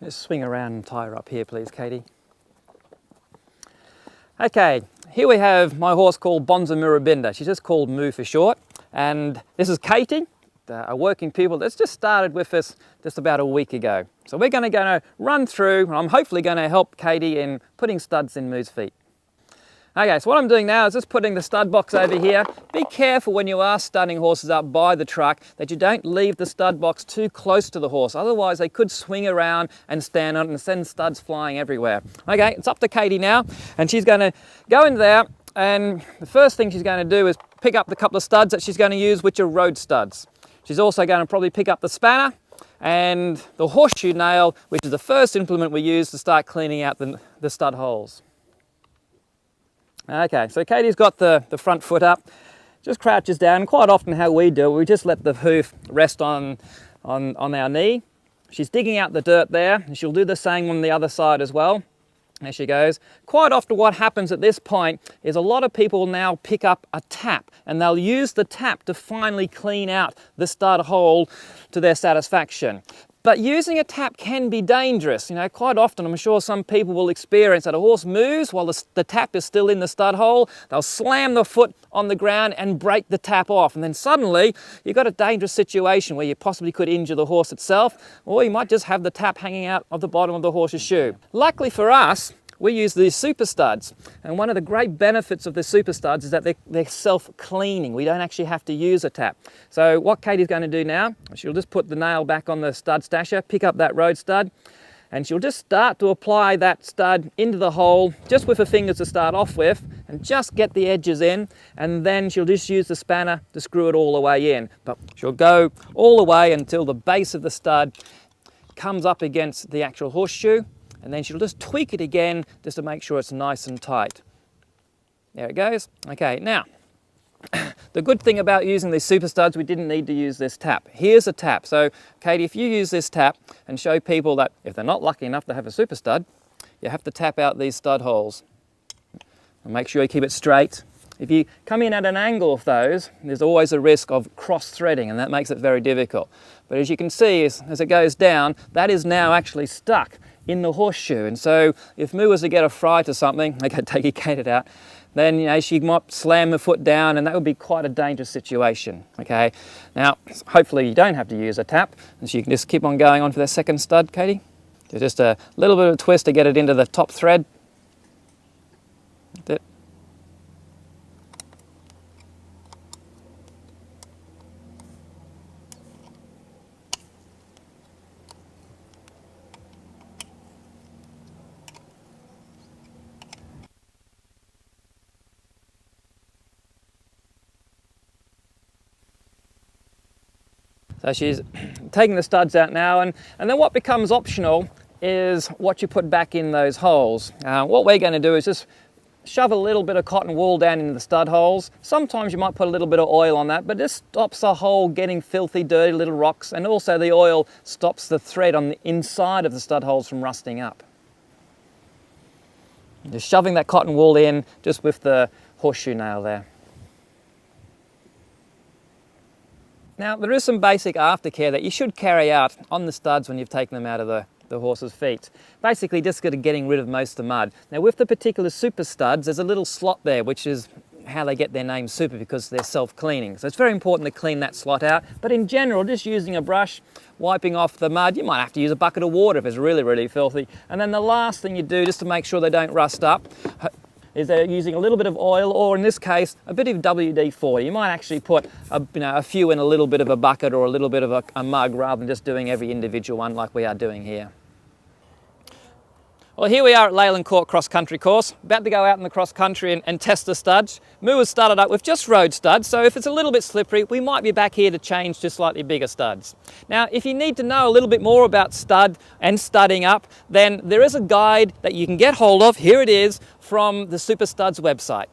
Just swing around and tie her up here, please, Katie. Okay, here we have my horse called Bonza Murabinda. She's just called Moo for short. And this is Katie, a working pupil that's just started with us just about a week ago. So we're going to run through, and I'm hopefully going to help Katie in putting studs in Moo's feet. Okay, so what I'm doing now is just putting the stud box over here. Be careful when you are studding horses up by the truck that you don't leave the stud box too close to the horse. Otherwise they could swing around and stand on it and send studs flying everywhere. Okay, it's up to Katie now, and she's going to go in there, and the first thing she's going to do is pick up the couple of studs that she's going to use, which are road studs. She's also going to probably pick up the spanner and the horseshoe nail, which is the first implement we use to start cleaning out the stud holes. Okay, so Katie's got the front foot up, just crouches down. Quite often how we do it, we just let the hoof rest on our knee. She's digging out the dirt there, and she'll do the same on the other side as well. There she goes. Quite often what happens at this point is a lot of people now pick up a tap, and they'll use the tap to finally clean out the stud hole to their satisfaction. But using a tap can be dangerous. You know, quite often I'm sure some people will experience that a horse moves while the tap is still in the stud hole. They'll slam the foot on the ground and break the tap off, and then suddenly you've got a dangerous situation where you possibly could injure the horse itself, or you might just have the tap hanging out of the bottom of the horse's shoe. Luckily for us, we use these super studs, and one of the great benefits of the super studs is that they're self-cleaning. We don't actually have to use a tap. So what Katie's going to do now, she'll just put the nail back on the stud stasher, pick up that road stud, and she'll just start to apply that stud into the hole just with her fingers to start off with, and just get the edges in, and then she'll just use the spanner to screw it all the way in. But she'll go all the way until the base of the stud comes up against the actual horseshoe, and then she'll just tweak it again just to make sure it's nice and tight. There it goes. Okay, now, the good thing about using these super studs, we didn't need to use this tap. Here's a tap. So, Katie, if you use this tap and show people that if they're not lucky enough to have a super stud, you have to tap out these stud holes. And make sure you keep it straight. If you come in at an angle of those, there's always a risk of cross-threading, and that makes it very difficult. But as you can see, as it goes down, that is now actually stuck in the horseshoe. And so if Moo was to get a fright or something, they could take it out, then she might slam the foot down, and that would be quite a dangerous situation. Okay, now hopefully you don't have to use a tap, and so you can just keep on going on for the second stud, Katie. So just a little bit of a twist to get it into the top thread. That's it. So she's taking the studs out now, and then what becomes optional is what you put back in those holes. What we're going to do is just shove a little bit of cotton wool down into the stud holes. Sometimes you might put a little bit of oil on that, but this stops the hole getting filthy, dirty little rocks, and also the oil stops the thread on the inside of the stud holes from rusting up. Just shoving that cotton wool in just with the horseshoe nail there. Now, there is some basic aftercare that you should carry out on the studs when you've taken them out of the horse's feet. Basically, just getting rid of most of the mud. Now, with the particular super studs, there's a little slot there, which is how they get their name super, because they're self-cleaning. So it's very important to clean that slot out. But in general, just using a brush, wiping off the mud, you might have to use a bucket of water if it's really, really filthy. And then the last thing you do, just to make sure they don't rust up, is they're using a little bit of oil, or in this case, a bit of WD-40. You might actually put a few in a little bit of a bucket or a little bit of a mug, rather than just doing every individual one like we are doing here. Well, here we are at Leyland Court Cross Country Course, about to go out in the cross country and test the studs. Moo has started up with just road studs, so if it's a little bit slippery, we might be back here to change to slightly bigger studs. Now, if you need to know a little bit more about stud and studding up, then there is a guide that you can get hold of, here it is, from the Super Studs website.